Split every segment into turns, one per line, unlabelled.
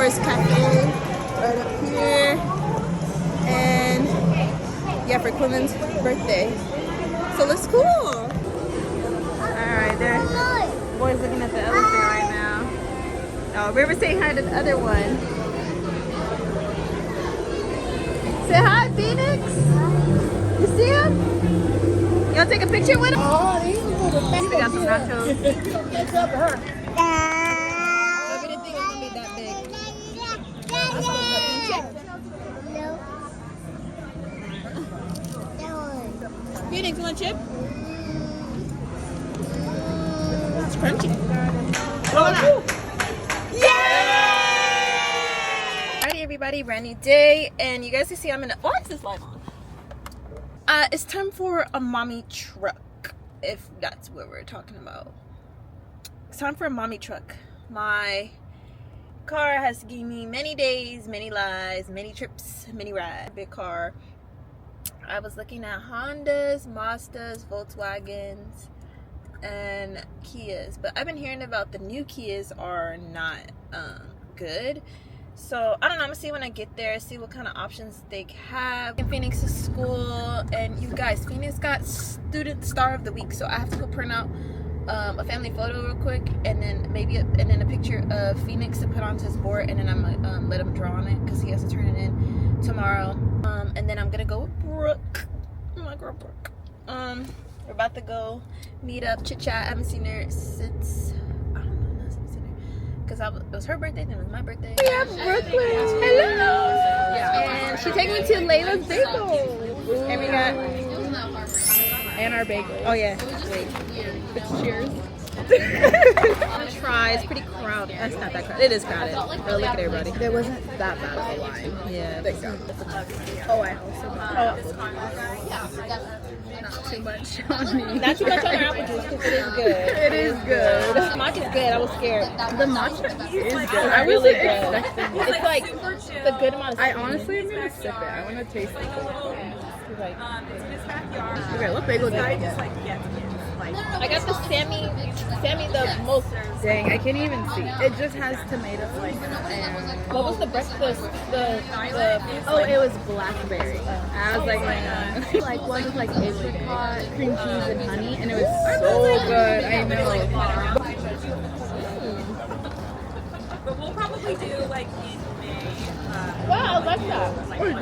Forest Cafe right up here. And yeah, for Clement's birthday. So it looks cool. Alright, there. Boy's looking at the elephant right now. Oh, River saying hi to the other one. Say hi, Phoenix. You see him? You want to take a picture with him? Oh, we got some nachos. We didn't think it was going to be that big. Phoenix, you want a chip? It's crunchy. Yeah! Alrighty, everybody, brand new day, and you guys can see I'm in a. Why is this light on? It's time for a mommy truck, if that's what we're talking about. It's time for a mommy truck. My car has given me many days, many lies, many trips, many rides. Big car. I was looking at Hondas, Mazdas, Volkswagens, and Kias, but I've been hearing about the new Kias are not good. So I don't know, I'm gonna see when I get there, see what kind of options they have in Phoenix's school. And you guys, Phoenix got student star of the week, so I have to go print out a family photo real quick, and then maybe a picture of Phoenix to put onto his board, and then I'm gonna let him draw on it because he has to turn it in tomorrow. And then I'm gonna go with Brooke, my girl Brooke. We're about to go meet up, chit chat. I haven't seen her since because it was her birthday, then it was my birthday. We have Brooklyn. Hello. And she taking me to Laylas bagel. And we got
And our bagel.
oh yeah. Wait.
It's cheers.
Try. It's pretty crowded. That's not that crowded. It is crowded. Oh, look at everybody.
There wasn't that bad of a line.
Yeah.
Thank God. Oh, I also got not too much on me.
Not too much on our apple juice because it is good.
It is good.
The matcha is good. I was scared.
The matcha is good.
I
was
really
really
good.
expecting it.
It's like the good amount of
I honestly am gonna sip it. I want to taste it.
like.
Okay, what bagel did I get?
I got the Sammy the most.
Dang, I can't even see. It just has tomato and...
What was the breakfast?
Oh, it was blackberry. I was like, like one with like apricot, cream cheese, and honey, and it was so good. I know.
But we'll probably do like in May.
Wow, I like that.
Oh, you do?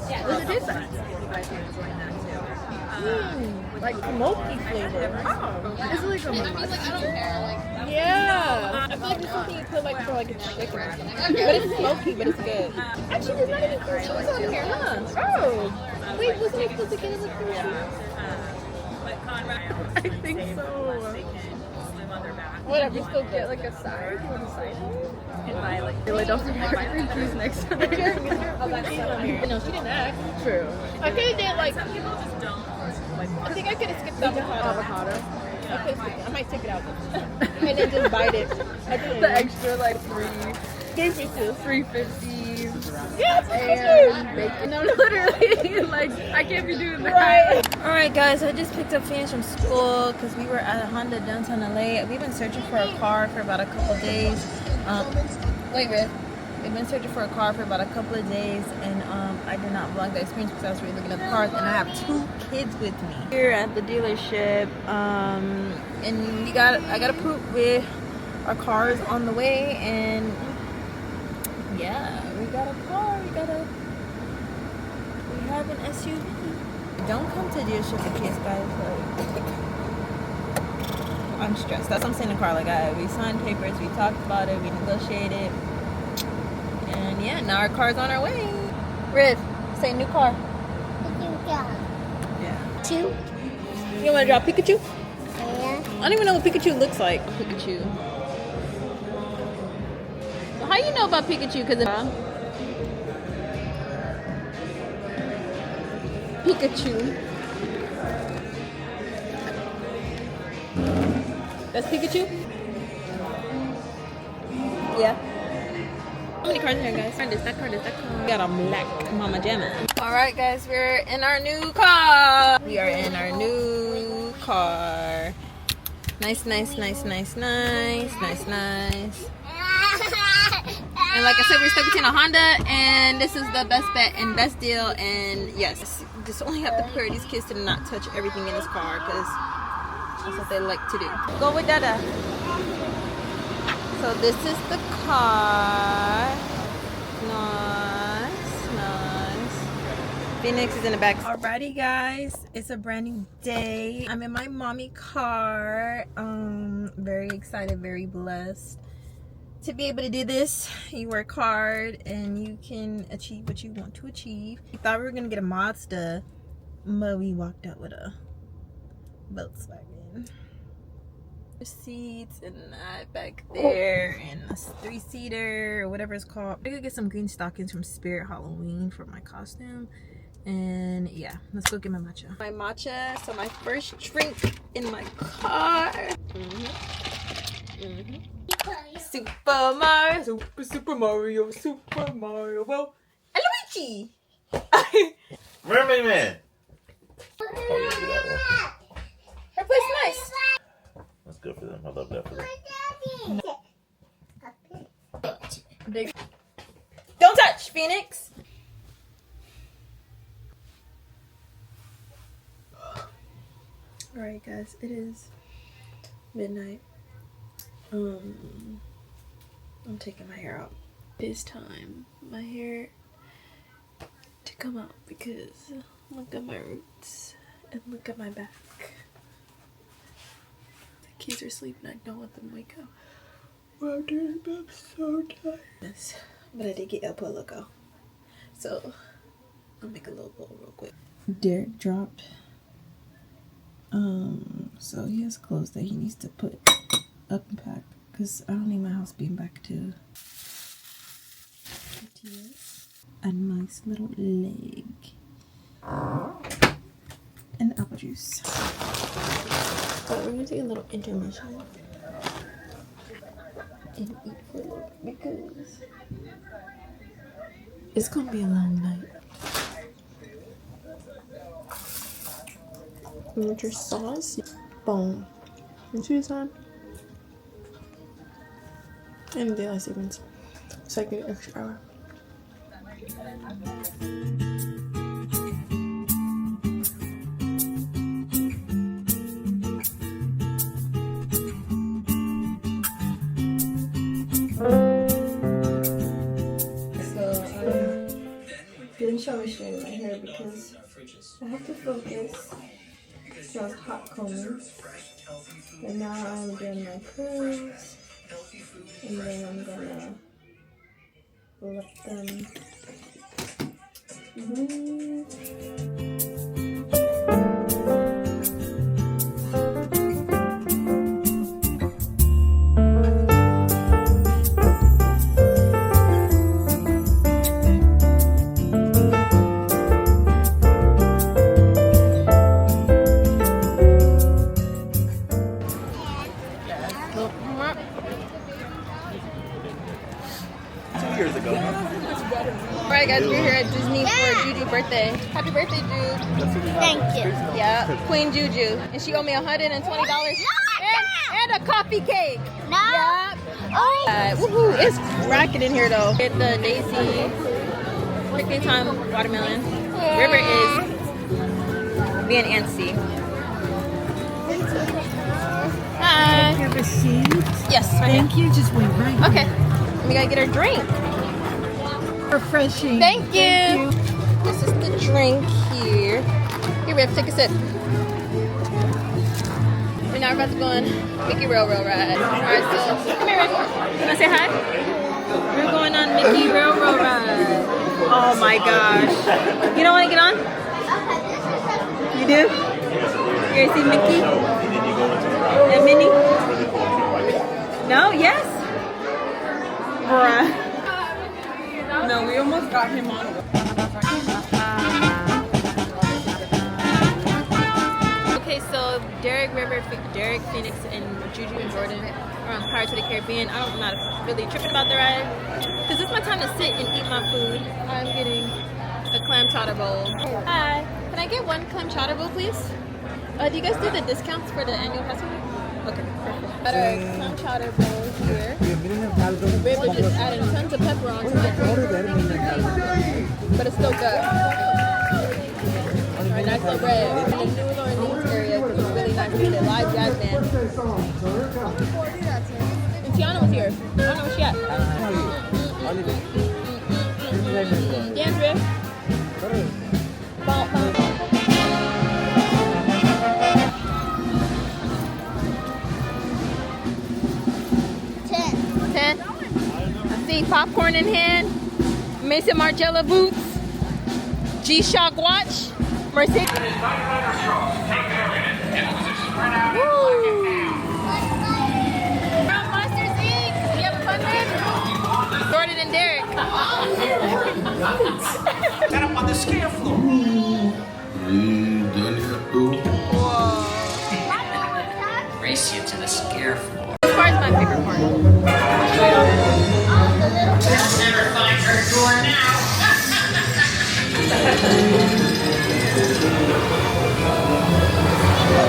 Yeah,
Does it taste like?
Like smoky flavor.
Oh, it's like a
Yeah. I feel like it's something you put like for like a chicken or something. But it's smoky, but it's good. Actually, there's not even cream cheese on here, huh? Oh. Wait, wasn't it supposed to get with cream cheese?
I think so.
Whatever, you still get like a side. You want a side?
And buy like
Really don't forget cream cheese next time.
No, she didn't ask.
True.
I could have did like,
people just don't.
I think I could have skipped avocado.
Avocado.
I might take it out and then just bite it. I didn't.
The extra like
$3.50.
$3.50
Yes,
and bacon. No, literally, like I can't be doing that.
right. All right, guys. I just picked up Phoenix from school because we were at a Honda downtown LA. We've been searching for a car for about a couple days. Wait, Rick. We've been searching for a car for about a couple of days, and I did not vlog the experience because I was really looking at the cars, and I have 2 kids with me here at the dealership. And I got approved with our cars on the way, and yeah, we got a car. We have an SUV. Don't come to the dealership in case, guys. Like, I'm stressed. That's what I'm saying in the car. Like, we signed papers, we talked about it, we negotiated. And yeah, now our car's on our way. Riv, say new car.
Yeah.
Pikachu. You want to draw Pikachu? Yeah. I don't even know what Pikachu looks like. Pikachu. Well, how you know about Pikachu? Because Pikachu. That's Pikachu? Yeah. How many cars in here, guys? That car. We got a black Mama Jamma. Alright, guys, we're in our new car. We are in our new car. Nice. And like I said, we're stuck between a Honda, and this is the best bet and best deal. And yes, just only have to prepare these kids to not touch everything in this car, because that's what they like to do. Go with Dada. So this is the car. Nice, nice. Phoenix is in the back. Alrighty guys, it's a brand new day. I'm in my mommy car. Very excited, very blessed to be able to do this. You work hard and you can achieve what you want to achieve. We thought we were gonna get a Mazda, but we walked out with a Volkswagen. Seats and that back there, and a 3-seater or whatever it's called. I could get some green stockings from Spirit Halloween for my costume. And yeah, let's go get my matcha. My matcha, so my first drink in my car. Super Mario, Super Mario, Super Mario, well, and Luigi.
Mermaid Man.
Her place nice.
That's good for them. I love that for them.
Don't touch, Phoenix. Alright guys, it is midnight. I'm taking my hair out. It is time my hair to come out, because look at my roots and look at my back. The kids are sleeping. I don't want them to wake up. Well, I'm so tired. Yes, but I did get El Loco, so I'll make a little bowl real quick. Derek dropped. So he has clothes that he needs to put up and pack, because I don't need my house being back to a nice little leg and apple juice. So we're gonna take a little intermission and eat for a little bit, because it's gonna be a long night. And with your sauce, boom. And cheese on. And daylight savings. So I get an extra hour. Didn't shower straight in my hair because I have to focus. So I was hot combing, and now I'm doing my curls, and then I'm gonna let them Alright guys, we're here at Disney for Juju's birthday. Happy birthday, Juju.
Thank you.
Yeah, Queen Juju. And she owed me $120 and a coffee cake.
No.
Yeah.
Oh.
Woohoo, it's cracking in here though. Get the Daisy Picnic Time watermelon. River is being antsy. Hi.
Have a seat.
Yes, right
Thank you. Just wait right
here. Okay. We gotta get her drink.
Refreshing.
Thank you. This is the drink here. Here, Riv, take a sip. We're now about to go on Mickey Railroad ride. Alright, so come here, Riv. You wanna say hi? We're going on Mickey Railroad ride. Oh my gosh. You don't wanna get on? You do? You guys see Mickey? And Minnie? No? Yes? Bruh.
No, we almost got him on.
Okay, so Derek, Phoenix, and Juju and Jordan are on Pirates of the Caribbean. I'm not really tripping about the ride, because it's my time to sit and eat my food. I'm getting a clam chowder bowl. Hi, can I get one clam chowder bowl, please? Do you guys do the discounts for the annual pass holder? Okay, perfect. Got our clam chowder bowl here. Baby just added tons of pepper onto it. But it's still good. Alright, nice little bread. And the New Orleans area because it's really nice. We did a live jazz band. And Tiana was here. I don't know where she at. Dance with. Ball, ball, ball. 10. I see popcorn in hand. Mason Margiela boots. G-Shock watch. Mercedes. Monsters Inc. You have fun there? Jordan and Derek.
Set up on the scale floor.
Whoa.
Race you to the scare floor.
This part is my favorite part.
Never find her door now.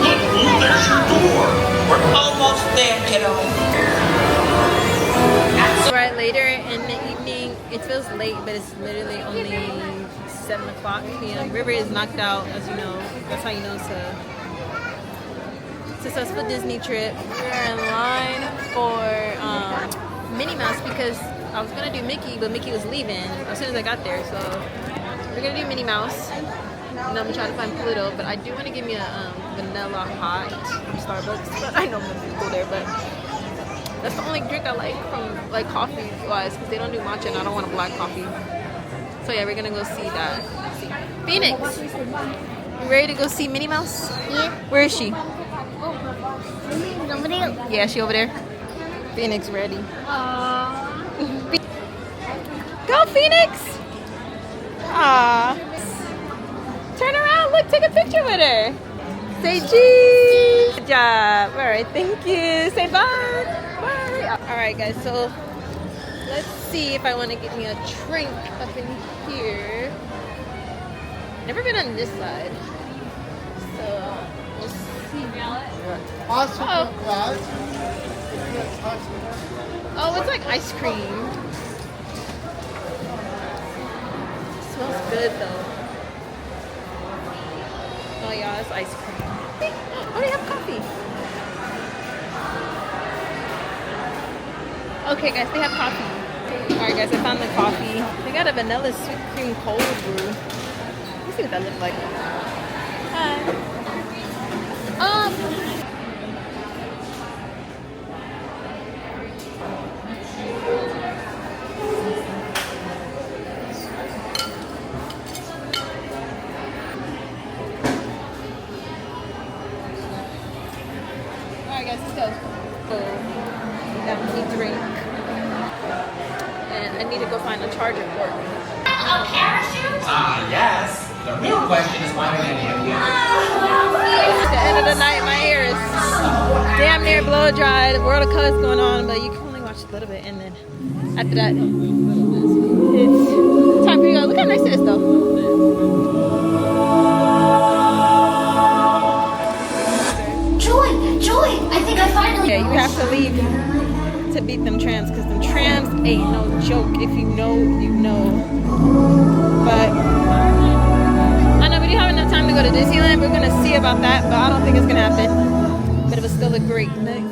Look, there's your door. We're almost there, kiddo.
Right, later in the evening, it feels late, but it's literally only 7 o'clock p.m. River is knocked out, as you know. That's how you know it's a successful Disney trip. We're in line for Minnie Mouse because I was gonna do Mickey, but Mickey was leaving as soon as I got there. So we're gonna do Minnie Mouse, and I'm gonna try to find Pluto. But I do want to give me a vanilla hot from Starbucks. But I know I'm gonna go there, but that's the only drink I like from like coffee wise because they don't do matcha, and I don't want a black coffee. So yeah, we're gonna go see that. Phoenix, you ready to go see Minnie Mouse?
Yeah.
Where is she?
Nobody else.
Yeah, she over there. Phoenix ready. Go Phoenix! Aww. Turn around, look, take a picture with her. Say cheese. Good job. Alright, thank you. Say bye. Bye. Alright guys, so let's see if I want to get me a drink up in here. Never been on this side. So we'll see. Oh, it's like ice cream. Smells good though. Oh yeah, it's ice cream. Oh, they have coffee. Okay guys, they have coffee. Alright guys, I found the coffee. They got a vanilla sweet cream cold brew. Let's see what that looks like. Hi. Alright guys, let's go. Got me a drink. And I need to go find a charger port.
A parachute? Yes. The real question is why did any of you?
At the end of the night, my hair is damn near blow dry. The World of Colors going on, but you can only watch a little bit, and then after that, it's time for you to go. Look how nice it is, though.
Joy, I think I finally.
Yeah, you have to leave to beat them trams, because them trams ain't no joke. If you know, you know. But I know we do have enough time to go to Disneyland. We're gonna see about that, but I don't think it's gonna happen. But it was still a great night.